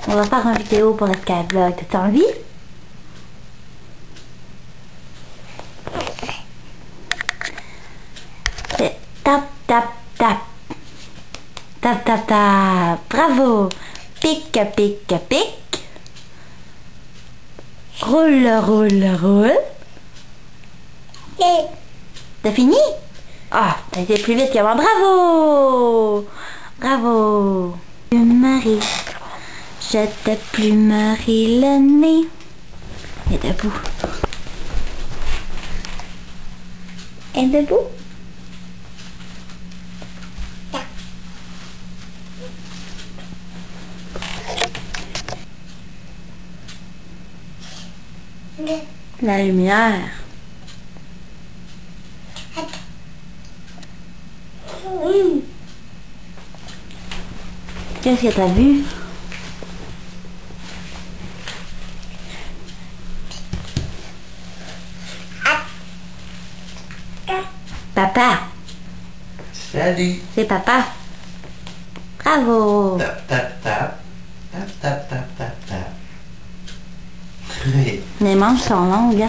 On va faire une vidéo pour le Skyblock. T'as envie? Fais tap, tap, tap. Tap, tap, tap. Bravo. Pique, pique, pique. Roule, roule, roule. T'as fini? Ah, t'as été plus vite que moi. Bravo! Bravo! Marie, je te plumerai le nez. Et debout. Et debout. La lumière. Qu'est-ce que t'as vu? Papa. Salut. C'est papa. Bravo. Tap, tap, tap. Tap, tap, tap, tap, tap. Oui. Les manches sont longues.